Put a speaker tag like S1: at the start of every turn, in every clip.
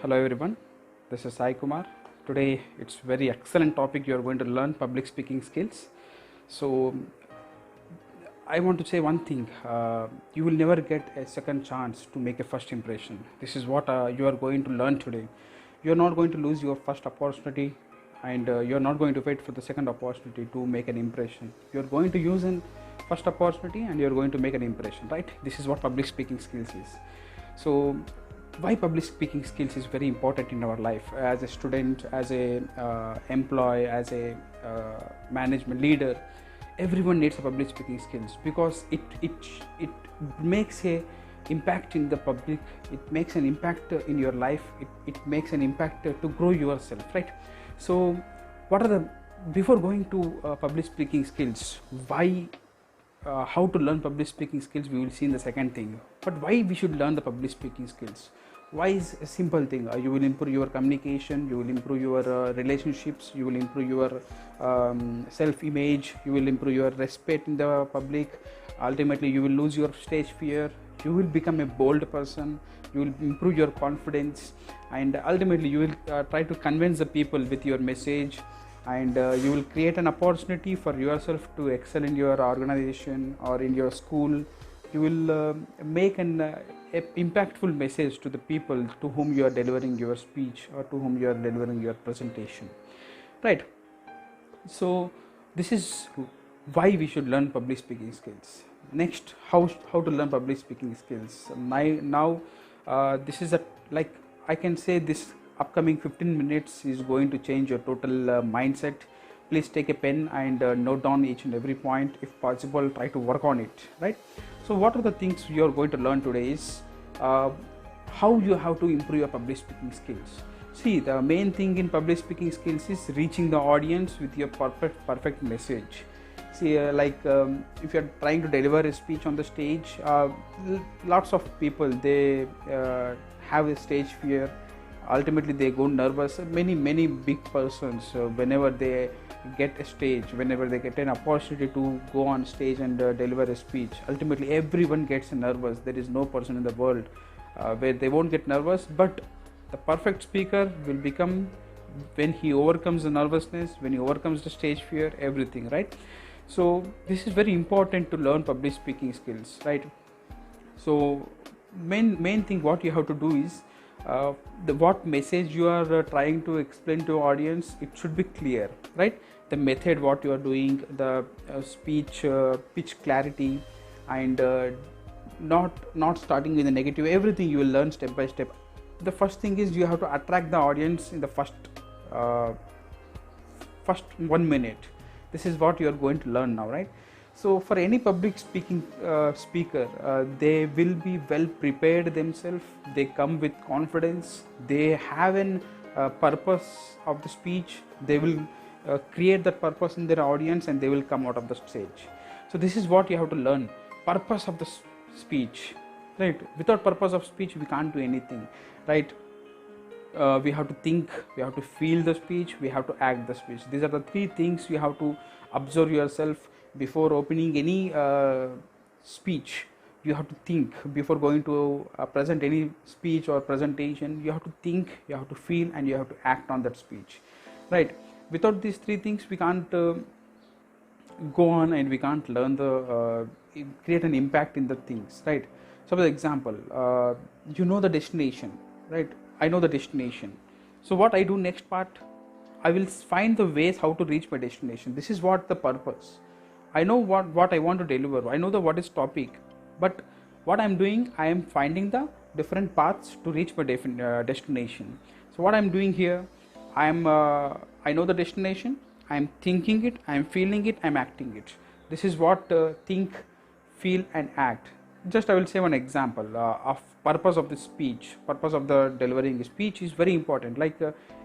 S1: Hello everyone, this is Sai Kumar. Today it's very excellent topic. You are going to learn public speaking skills. So I want to say one thing. You will never get a second chance to make a first impression. This is what you are going to learn today. You are not going to lose your first opportunity, and you are not going to wait for the second opportunity to make an impression. You are going to use an first opportunity and you are going to make an impression, right? This is what public speaking skills is. So why public speaking skills is very important in our life as a student, as a employee, as a management leader. Everyone needs a public speaking skills because it makes a impact in the public. It makes an impact in your life. It makes an impact to grow yourself, right? So what are the, before going to public speaking skills, why how to learn public speaking skills we will see in the second thing. But why we should learn the public speaking skills? Why is a simple thing? You will improve your communication, you will improve your relationships, you will improve your self-image, you will improve your respect in the public. Ultimately you will lose your stage fear, you will become a bold person, you will improve your confidence, and ultimately you will try to convince the people with your message, and you will create an opportunity for yourself to excel in your organization or in your school. You will make an impactful message to the people to whom you are delivering your speech or to whom you are delivering your presentation, right? So this is why we should learn public speaking skills. Next, how to learn public speaking skills. Now this is a, like I can say, this upcoming 15 minutes is going to change your total mindset. Please take a pen and note down each and every point. If possible, try to work on it, right? So what are the things you are going to learn today is how you have to improve your public speaking skills. See, the main thing in public speaking skills is reaching the audience with your perfect message. See, if you are trying to deliver a speech on the stage, lots of people, they have a stage fear. Ultimately they go nervous. Many big persons, whenever they get a stage, whenever they get an opportunity to go on stage and deliver a speech, ultimately everyone gets nervous. There is no person in the world where they won't get nervous. But the perfect speaker will become when he overcomes the nervousness, when he overcomes the stage fear, everything, right? So this is very important to learn public speaking skills, right? So main thing what you have to do is what message you are trying to explain to audience, it should be clear, right? The method what you are doing, the speech pitch clarity, and not starting with a negative. Everything you will learn step by step. The first thing is you have to attract the audience in the first 1 minute. This is what you are going to learn now, right? So for any public speaking speaker, they will be well prepared themselves. They come with confidence. They have an purpose of the speech. They will create that purpose in their audience, and they will come out of the stage. So this is what you have to learn. Purpose of the speech, right? Without purpose of speech, we can't do anything, right? We have to think, we have to feel the speech, we have to act the speech. These are the three things you have to observe yourself before opening any speech. You have to think before going to present any speech or presentation. You have to think, you have to feel, and you have to act on that speech, right? Without these three things, we can't go on, and we can't learn the create an impact in the things, right? So for example, you know the destination, right? I know the destination. So what I do next part, I will find the ways how to reach my destination. This is what the purpose. I know what I want to deliver. I know what is topic, but what I'm doing, I am finding the different paths to reach my destination. So what I'm doing here, I know the destination. I'm thinking it. I'm feeling it. I'm acting it. This is what think, feel, and act. Just I will say one example of purpose of the speech. Purpose of the delivering speech is very important. Like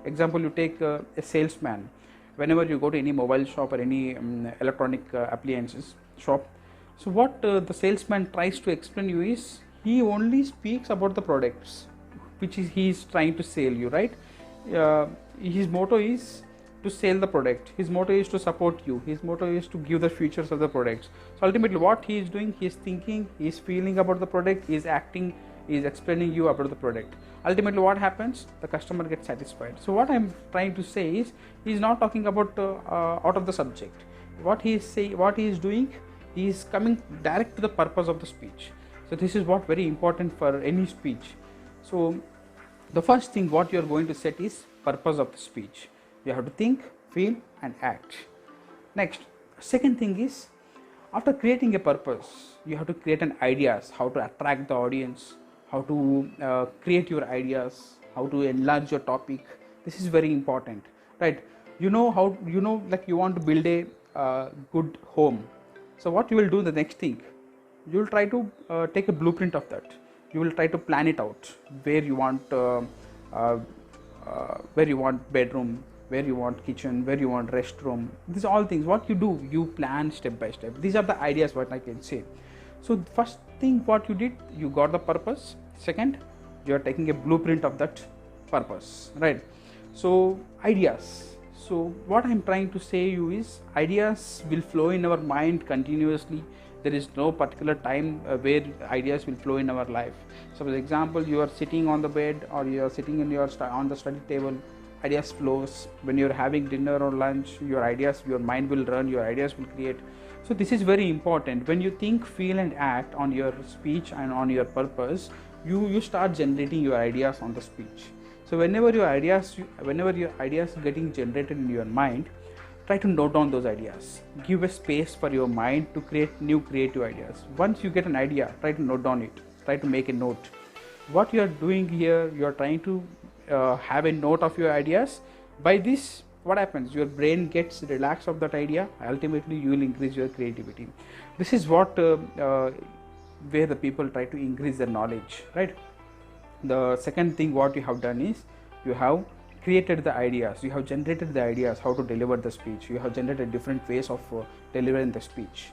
S1: example, you take a salesman. Whenever you go to any mobile shop or any electronic appliances shop, so what the salesman tries to explain you is, he only speaks about the products which he is trying to sell you, right? His motto is to sell the product. His motto is to support you. His motto is to give the features of the products. So ultimately what he is doing, he is thinking, he is feeling about the product, he is acting he is explaining you about the product. Ultimately what happens, the customer gets satisfied. So what I'm trying to say is, he is not talking about out of the subject. What he is doing, he is coming direct to the purpose of the speech. So this is what very important for any speech. So the first thing what you are going to set is purpose of the speech. You have to think, feel and act. Next, second thing is, after creating a purpose, you have to create an ideas, how to attract the audience, how to create your ideas, how to enlarge your topic. This is very important, right? You know how, like you want to build a good home. So what you will do, the next thing, you will try to take a blueprint of that. You will try to plan it out, where you want bedroom, where you want kitchen, where you want restroom. These are all things what you do, you plan step by step. These are the ideas what I can say. So first thing what you did, you got the purpose. Second, you are taking a blueprint of that purpose, right? So ideas. So what I'm trying to say you is, ideas will flow in our mind continuously. There is no particular time where ideas will flow in our life. So for example, you are sitting on the bed or you are sitting in on the study table, ideas flows. When you're having dinner or lunch, your mind will run, your ideas will create. So this is very important. When you think, feel and act on your speech and on your purpose, you start generating your ideas on the speech. So whenever your ideas getting generated in your mind, try to note down those ideas. Give a space for your mind to create new creative ideas. Once you get an idea, try to note down it. Try to make a note. What you are doing here, you are trying to have a note of your ideas. By this, what happens? Your brain gets relaxed of that idea. Ultimately, you will increase your creativity. This is what where the people try to increase their knowledge, right? The second thing what you have done is, you have created the ideas, you have generated the ideas how to deliver the speech. You have generated different ways of delivering the speech.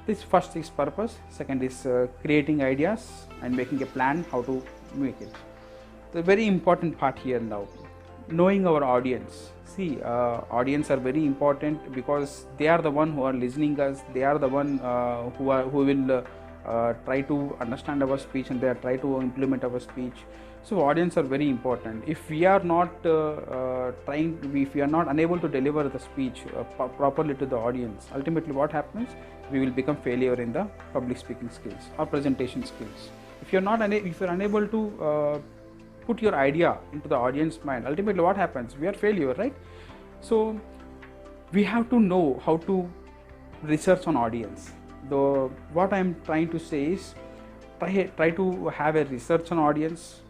S1: This first is purpose, second is creating ideas and making a plan how to make it. The very important part here now, knowing our audience. See, audience are very important because they are the one who are listening us. They are the one who will try to understand our speech and they are try to implement our speech. So audience are very important. If we are not if we are not unable to deliver the speech properly to the audience, ultimately what happens? We will become failure in the public speaking skills or presentation skills. If you are unable to put your idea into the audience mind, ultimately what happens? We are failure, right? So we have to know how to research on audience. What I am trying to say is, try to have a research on audience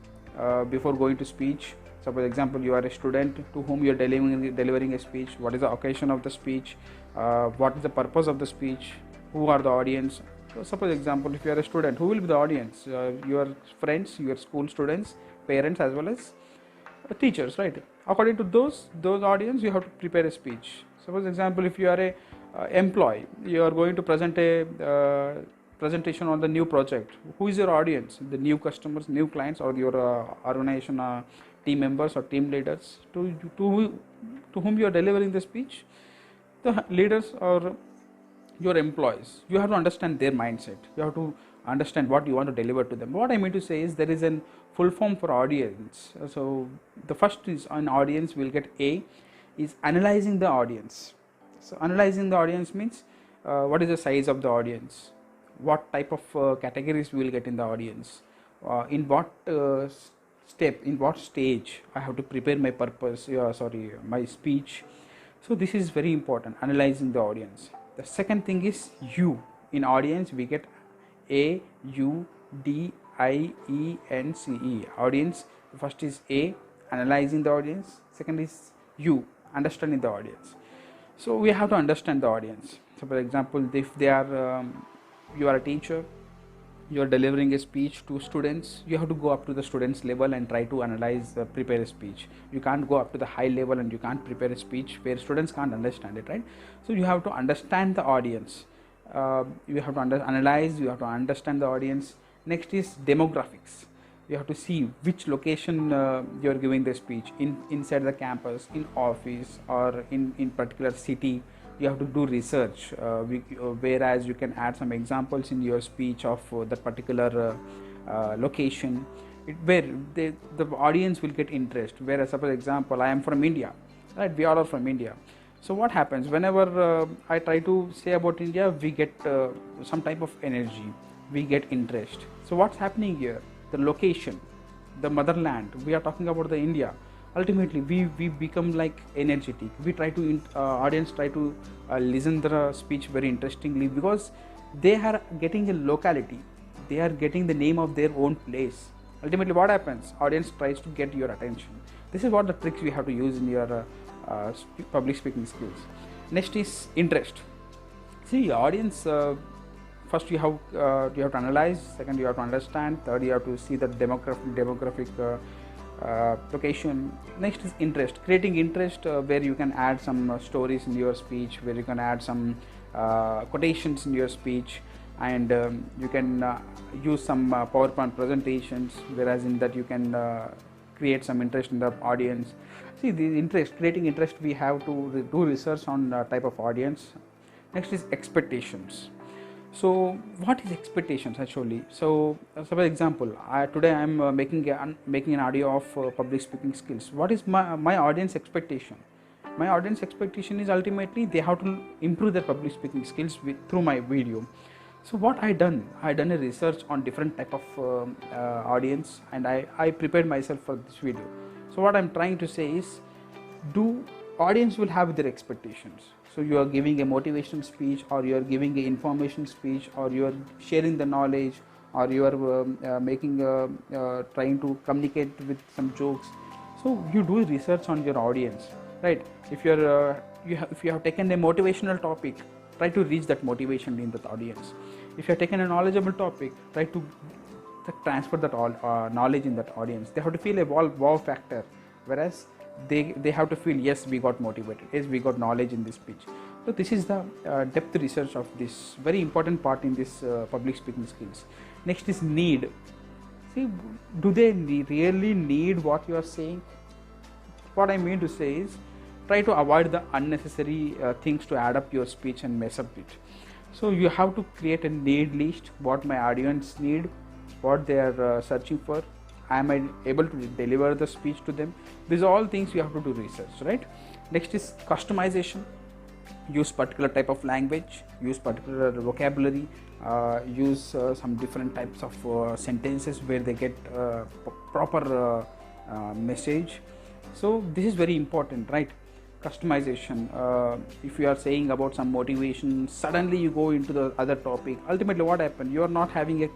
S1: before going to speech. So for example, you are a student to whom you are delivering a speech. What is the occasion of the speech? What is the purpose of the speech? Who are the audience? So suppose example, if you are a student, who will be the audience? Your friends, your school students, parents as well as teachers, right? According to those audience, you have to prepare a speech. Suppose example, if you are a employee, you are going to present a presentation on the new project. Who is your audience? The new customers, new clients, or your organization team members or team leaders to whom you are delivering the speech? The leaders or your employees. You have to understand their mindset. You have to understand what you want to deliver to them. What I mean to say is, there is a full form for audience. So the first is on audience, we'll get A is analyzing the audience. So analyzing the audience means what is the size of the audience, what type of categories we will get in the audience, in what step, in what stage I have to prepare my my speech. So this is very important, analyzing the audience. The second thing is U. In audience we get A, U, D, I, E, N, C, E. Audience, first is A, analyzing the audience. Second is U, understanding the audience. So we have to understand the audience. So for example, if they are you are a teacher, you are delivering a speech to students, you have to go up to the students level and try to analyze, prepare a speech. You can't go up to the high level and you can't prepare a speech where students can't understand it, right? So you have to understand the audience. You have to analyze, you have to understand the audience. Next is demographics. You have to see which location you are giving the speech, inside the campus, in office, or in particular city. You have to do research, whereas you can add some examples in your speech of that particular location, where the audience will get interest. Whereas, suppose example, I am from India, right? We all are from India. So what happens whenever I try to say about India, we get some type of energy, we get interest. So what's happening here? The location, the motherland, we are talking about the India. Ultimately we become like energetic. We try to audience try to listen the speech very interestingly, because they are getting a locality, they are getting the name of their own place. Ultimately what happens, audience tries to get your attention. This is what the tricks we have to use in your public speaking skills. Next is interest. See, audience, first you have to analyze, second you have to understand, third you have to see the demographic location. Next is interest, creating interest, where you can add some stories in your speech, where you can add some quotations in your speech, and you can use some PowerPoint presentations, whereas in that you can create some interest in the audience. See, the interest, creating interest, we have to do research on type of audience. Next is expectations. So what is expectations actually? So for example, today I am making an audio of public speaking skills. What is my audience expectation? My audience expectation is ultimately they have to improve their public speaking skills through my video. So what I done a research on different type of audience, and I prepared myself for this video. So what I'm trying to say is, audience will have their expectations. So you are giving a motivation speech, or you are giving an information speech, or you are sharing the knowledge, or you are trying to communicate with some jokes. So you do research on your audience, right? If if you have taken a motivational topic, try to reach that motivation in that audience. If you have taken a knowledgeable topic, try to transfer that knowledge in that audience. They have to feel a wow factor, whereas they have to feel, yes, we got motivated, yes, we got knowledge in this speech. So this is the depth research of this very important part in this public speaking skills. Next is need. See, do they really need what you are saying? What I mean to say is, try to avoid the unnecessary things to add up your speech and mess up it. So you have to create a need list, what my audience need, what they are searching for. Am I able to deliver the speech to them? These are all things you have to do research, right? Next is customization. Use particular type of language, use particular vocabulary, use some different types of sentences where they get proper message. So this is very important, right? Customization. If you are saying about some motivation, suddenly you go into the other topic. Ultimately what happens? You are not having a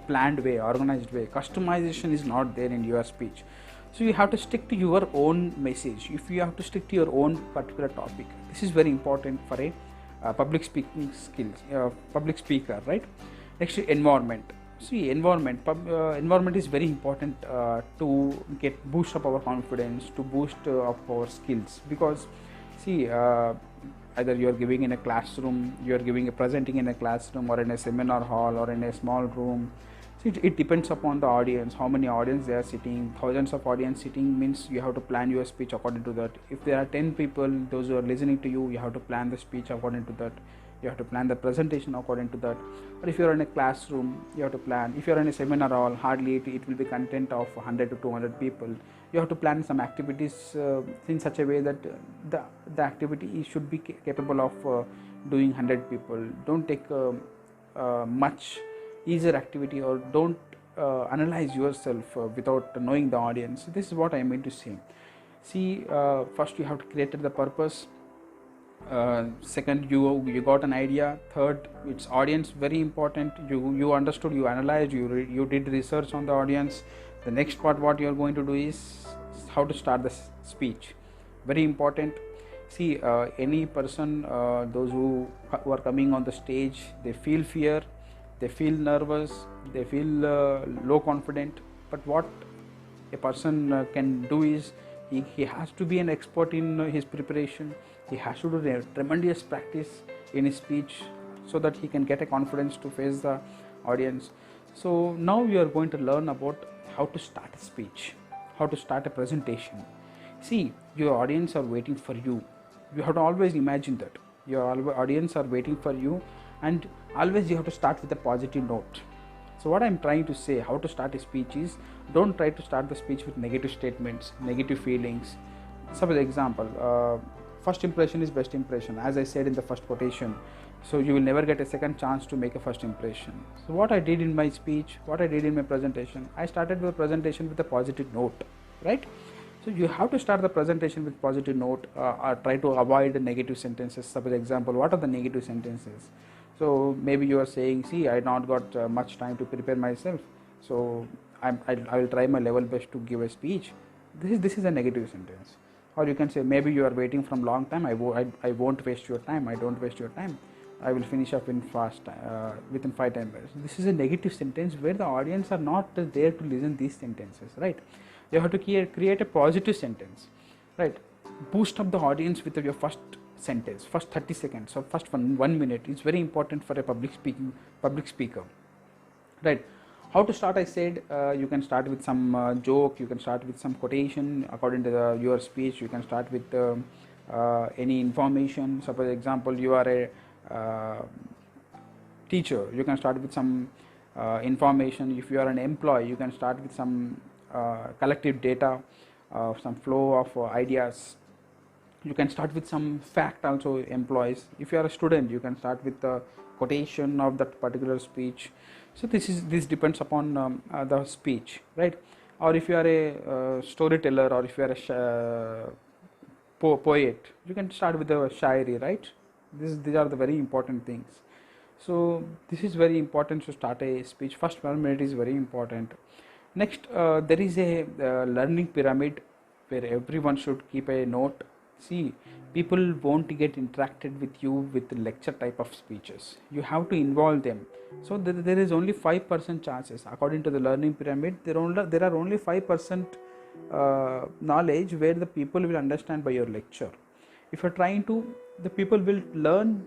S1: planned way, organized way. Customization is not there in your speech. So you have to stick to your own message. If you have to stick to your own particular topic, this is very important for a public speaking skills, public speaker, right? Next, environment. See, environment is very important to boost up our confidence, to boost up our skills. Because see, either you are giving in a classroom, you are presenting in a classroom, or in a seminar hall, or in a small room. So it depends upon the audience, how many audience they are sitting. Thousands of audience sitting means you have to plan your speech according to that. If there are 10 people, those who are listening to you, you have to plan the speech according to that. You have to plan the presentation according to that. Or if you are in a classroom, you have to plan. If you are in a seminar hall, hardly it will be content of 100 to 200 people. You have to plan some activities in such a way that the activity should be capable of doing 100 people. Don't take much easier activity, or don't analyze yourself without knowing the audience. This is what I mean to say. See, first you have to create the purpose. Second, you got an idea. Third, it's audience, very important. You understood, you analyzed, you did research on the audience. The next part what you are going to do is how to start the speech, very important. See, any person, those who are coming on the stage, they feel fear, they feel nervous, they feel low confident. But what a person can do is, he has to be an expert in his preparation. He has to do tremendous practice in his speech, so that he can get a confidence to face the audience. So now we are going to learn about how to start a speech, how to start a presentation. See, your audience are waiting for you. You have to always imagine that your audience are waiting for you, and always you have to start with a positive note. So what I'm trying to say, how to start a speech is, don't try to start the speech with negative statements, negative feelings. Suppose example, first impression is best impression, as I said in the first quotation. So you will never get a second chance to make a first impression. So what I did in my speech, what I did in my presentation, I started the presentation with a positive note, right? So you have to start the presentation with positive note, or try to avoid the negative sentences. Suppose example, what are the negative sentences? So maybe you are saying, see, I not got much time to prepare myself, so I will try my level best to give a speech. This is a negative sentence. Or you can say, maybe you are waiting from long time, I won't waste your time, I don't waste your time, I will finish up in fast within 5-10 minutes. This is a negative sentence where the audience are not there to listen these sentences, right? You have to create a positive sentence, right? Boost up the audience with your first sentence, first 30 seconds or first 1 minute. It's very important for a public speaker, right? How to start, I said, you can start with some joke, you can start with some quotation according to your speech. You can start with any information. Suppose example, you are a teacher, you can start with some information. If you are an employee, you can start with some collective data, some flow of ideas. You can start with some fact also, employees. If you are a student, you can start with the quotation of that particular speech. So this depends upon the speech, right? Or if you are a storyteller, or if you are a poet, you can start with the shairi, right? These are the very important things. So this is very important to start a speech. First 1 minute is very important. Next, there is a learning pyramid where everyone should keep a note. See, people won't get interacted with you with lecture type of speeches. You have to involve them. So there is only 5% chances. According to the learning pyramid, there are only 5% knowledge where the people will understand by your lecture. If you're trying to, the people will learn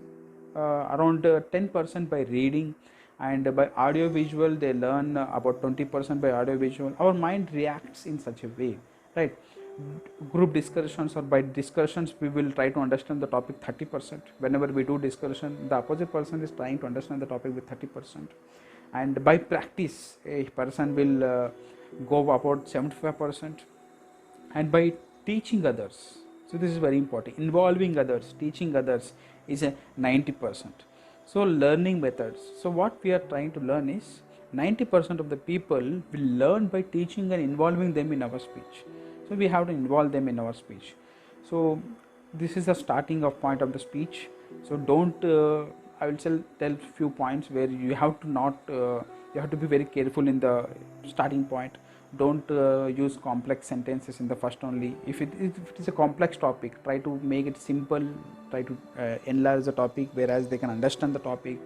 S1: around 10% by reading, and by audio visual they learn about 20% by audio visual. Our mind reacts in such a way, right? Group discussions or by discussions, we will try to understand the topic 30%. Whenever we do discussion, the opposite person is trying to understand the topic with 30%. And by practice, a person will go about 75%. And by teaching others, so this is very important, involving others, teaching others is a 90%. So learning methods, so what we are trying to learn is 90% of the people will learn by teaching and involving them in our speech. So we have to involve them in our speech. So this is the starting of point of the speech. So don't I will tell few points where you have to be very careful in the starting point. Don't use complex sentences in the first only. If it is a complex topic, try to make it simple, try to enlarge the topic whereas they can understand the topic.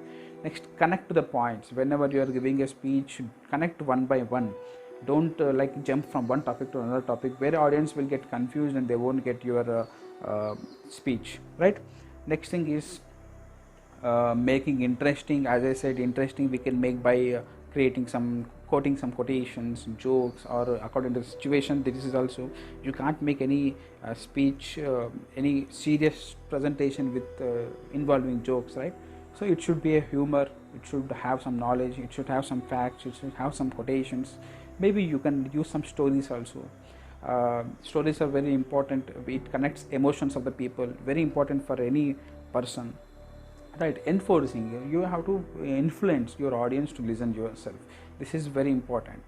S1: Next, connect to the points. Whenever you are giving a speech, connect one by one. Don't jump from one topic to another topic where audience will get confused and they won't get your speech, right? Next thing is making interesting. As I said, interesting we can make by quoting some quotations, jokes, or according to the situation. This is also, you can't make any speech, any serious presentation with involving jokes, right? So it should be a humor, it should have some knowledge, it should have some facts, it should have some quotations. Maybe you can use some stories also. Stories are very important. It connects emotions of the people, very important for any person, right? Enforcing, you have to influence your audience to listen yourself. This is very important.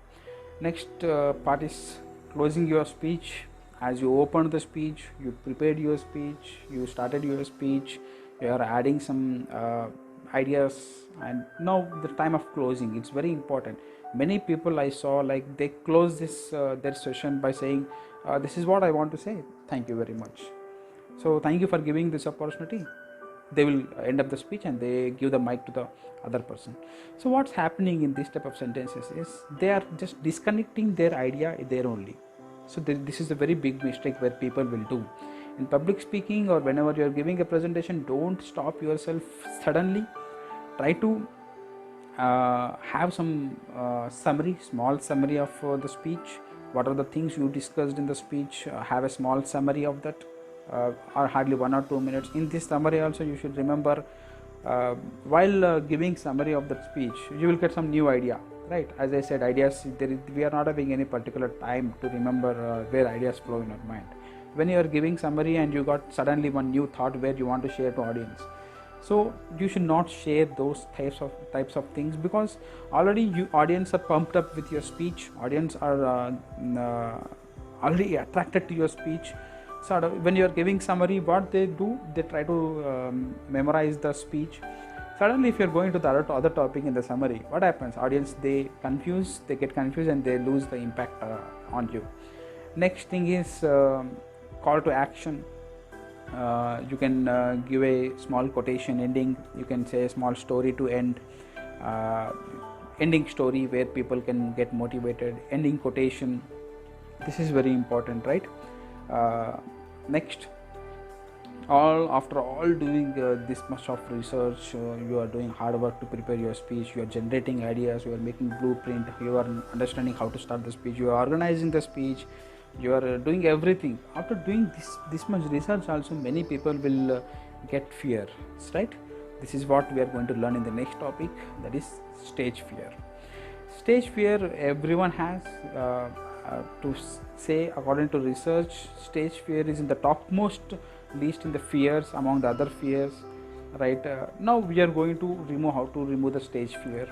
S1: Next part is closing your speech. As you opened the speech, you prepared your speech, you started your speech, you are adding some ideas, and now the time of closing, it's very important. Many people I saw, they close this their session by saying, this is what I want to say, thank you very much. So thank you for giving this opportunity. They will end up the speech and they give the mic to the other person. So what's happening in this type of sentences is they are just disconnecting their idea there only. So this is a very big mistake where people will do in public speaking, or whenever you are giving a presentation. Don't stop yourself suddenly. Try to have some small summary of the speech. What are the things you discussed in the speech? Have a small summary of that, or hardly 1 or 2 minutes. In this summary also, you should remember while giving summary of that speech, you will get some new idea. right? As I said, ideas, we are not having any particular time to remember where ideas flow in our mind. When you are giving summary and you got suddenly one new thought where you want to share to audience, so you should not share those types of things, because already you audience are pumped up with your speech. Audience are already attracted to your speech. So when you are giving summary, what they do, they try to memorize the speech. Suddenly if you are going to the other topic in the summary, what happens? Audience, they get confused and they lose the impact on you. Next thing is call to action. You can give a small quotation ending. You can say a small story to end, ending story where people can get motivated, ending quotation. This is very important, right? Next, after all doing this much of research, you are doing hard work to prepare your speech, you are generating ideas, you are making blueprint, you are understanding how to start the speech, you are organizing the speech, you are doing everything. After doing this much research also, many people will get fear, right? This is what we are going to learn in the next topic, that is stage fear. Stage fear everyone has. To say, according to research, stage fear is in the topmost list in the fears among the other fears, right? Now we are going to remove the stage fear.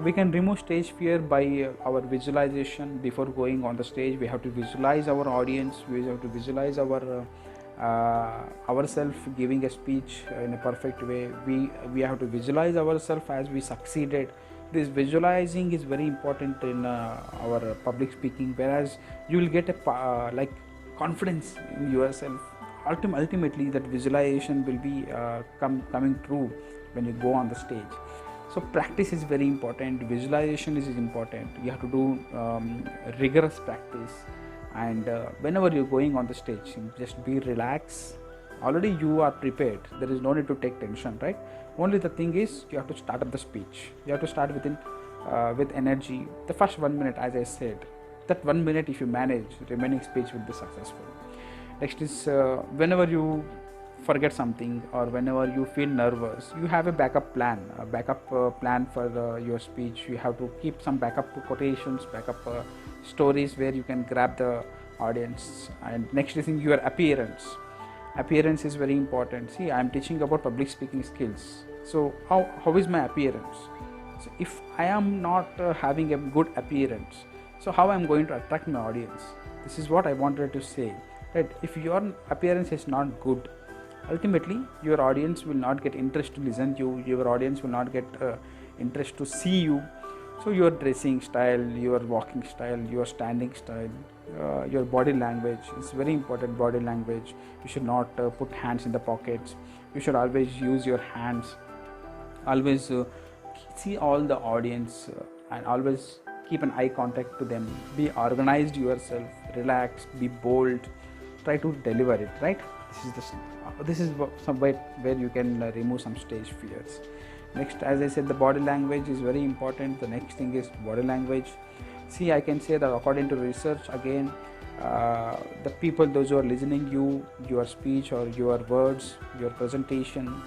S1: We can remove stage fear by our visualization. Before going on the stage, we have to visualize our audience, we have to visualize our ourselves giving a speech in a perfect way. We have to visualize ourselves as we succeeded. This visualizing is very important in our public speaking, whereas you will get a like confidence in yourself. Ultimately that visualization will be coming true when you go on the stage. So practice is very important, visualization is important. You have to do rigorous practice, and whenever you're going on the stage, just be relaxed. Already you are prepared, there is no need to take tension, right? Only the thing is, you have to start up the speech. You have to start with energy. The first 1 minute, as I said, that 1 minute if you manage, remaining speech will be successful. Next is whenever you forget something or whenever you feel nervous, you have a backup plan for your speech. You have to keep some backup quotations, backup stories where you can grab the audience. And next is in your appearance. Appearance is very important. See, I am teaching about public speaking skills. So how is my appearance? So if I am not having a good appearance, so how I am going to attract my audience? This is what I wanted to say, right? If your appearance is not good, ultimately your audience will not get interest to listen to you, your audience will not get interest to see you. So your dressing style, your walking style, your standing style, your body language is very important. Body language, you should not put hands in the pockets. You should always use your hands. Always see all the audience and always keep an eye contact to them. Be organized yourself, relax, be bold, try to deliver it, right? This is somewhere where you can remove some stage fears. Next, as I said, the body language is very important. The next thing is body language. See, I can say that according to research, again, the people, those who are listening your speech or your words, your presentation,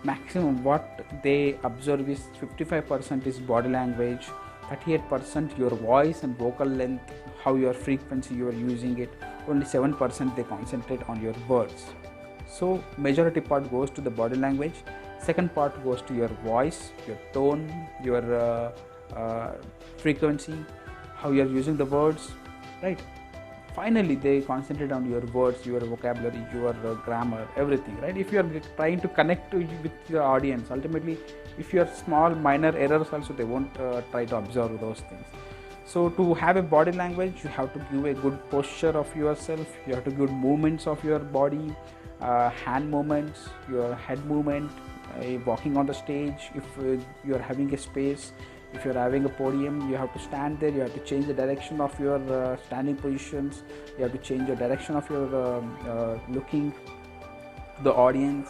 S1: maximum what they observe is 55% is body language, 38% your voice and vocal length, how your frequency you are using it, only 7% they concentrate on your words. So majority part goes to the body language, second part goes to your voice, your tone, your frequency, how you are using the words, right? Finally they concentrate on your words, your vocabulary, your grammar, everything, right? If you are trying to connect with your audience, ultimately if you are small minor errors also, they won't try to observe those things. So to have a body language, you have to give a good posture of yourself, you have to give movements of your body, hand movements, your head movement, walking on the stage. If you are having a space, if you are having a podium, you have to stand there, you have to change the direction of your standing positions, you have to change the direction of your looking to the audience.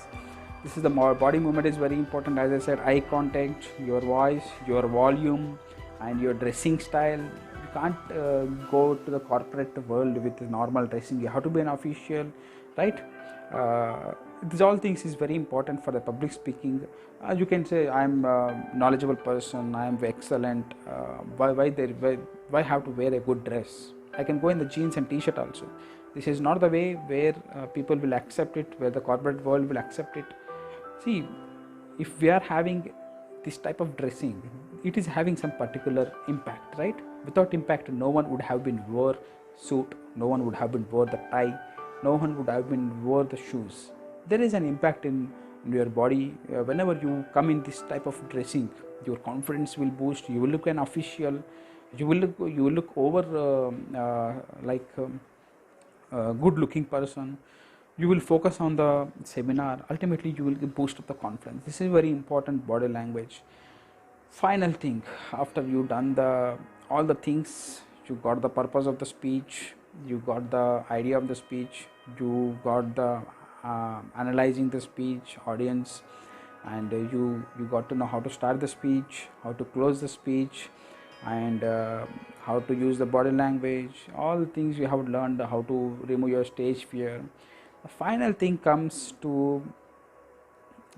S1: This is the body movement is very important. As I said, eye contact, your voice, your volume, and your dressing style. You can't go to the corporate world with normal dressing. You have to be an official, right? These all things is very important for the public speaking. You can say I'm a knowledgeable person, I am excellent. Why have to wear a good dress? I can go in the jeans and t-shirt also. This is not the way where people will accept it, where the corporate world will accept it. See, if we are having this type of dressing, it is having some particular impact, right? Without impact, no one would have been wore suit, no one would have been wore the tie, no one would have been wore the shoes. There is an impact in your body. Whenever you come in this type of dressing, your confidence will boost, you will look an official, you will look over good looking person. You will focus on the seminar, ultimately you will boost up the confidence. This is very important body language. Final thing, after you done all the things, you got the purpose of the speech, you got the idea of the speech, you got the analyzing the speech audience, and you got to know how to start the speech, how to close the speech, and how to use the body language. All things you have learned, how to remove your stage fear. The final thing comes to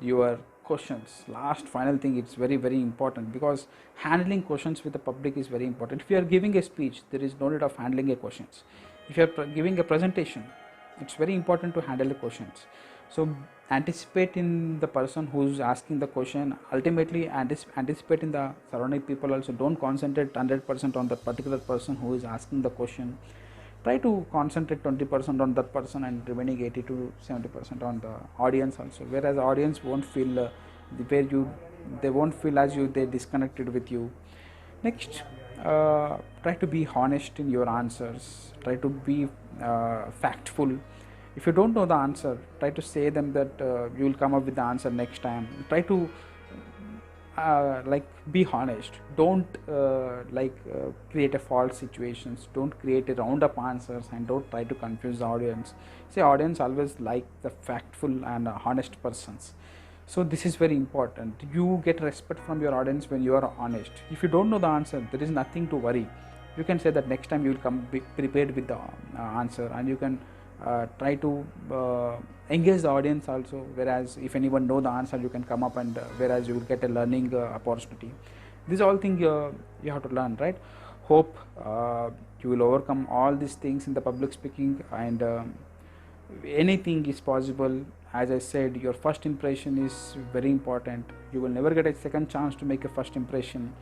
S1: your questions. Last final thing, it's very important, because handling questions with the public is very important. If you are giving a speech, there is no need of handling a questions. If you are giving a presentation, it's very important to handle the questions. So anticipate in the person who is asking the question, ultimately anticipate in the surrounding people also. Don't concentrate 100% on that particular person who is asking the question. Try to concentrate 20% on that person and remaining 80 to 70% on the audience also, whereas the audience won't feel they won't feel as you they disconnected with you. Next, try to be honest in your answers, try to be factful. If you don't know the answer, try to say them that you will come up with the answer next time. Try to be honest. Don't create a false situations, don't create a roundup answers, and don't try to confuse the audience. See, audience always like the factful and honest persons. So this is very important. You get respect from your audience when you are honest. If you don't know the answer, there is nothing to worry. You can say that next time you will come prepared with the answer, and you can try to engage the audience also, whereas if anyone know the answer, you can come up, and whereas you will get a learning opportunity. These all things you have to learn, right? Hope you will overcome all these things in the public speaking, and anything is possible. As I said, your first impression is very important. You will never get a second chance to make a first impression.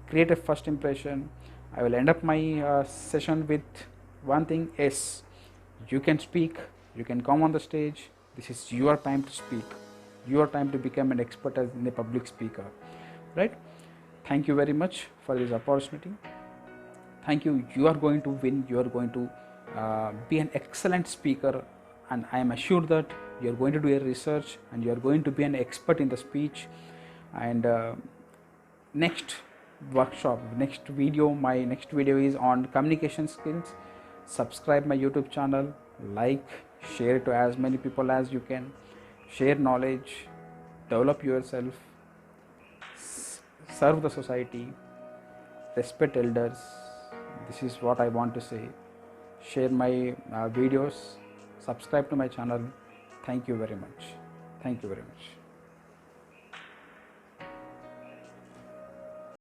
S1: Create a first impression. I will end up my session with one thing: yes, you can speak, you can come on the stage. This is your time to speak, your time to become an expert as a public speaker, right? Thank you very much for this opportunity. Thank you. You are going to win, you are going to be an excellent speaker, and I am assured that you are going to do a research and you are going to be an expert in the speech. And next workshop, my next video is on communication skills. Subscribe my YouTube channel, like, share it to as many people as you can. Share knowledge, develop yourself, serve the society, respect elders. This is what I want to say. Share my videos, subscribe to my channel. Thank you very much. Thank you very much.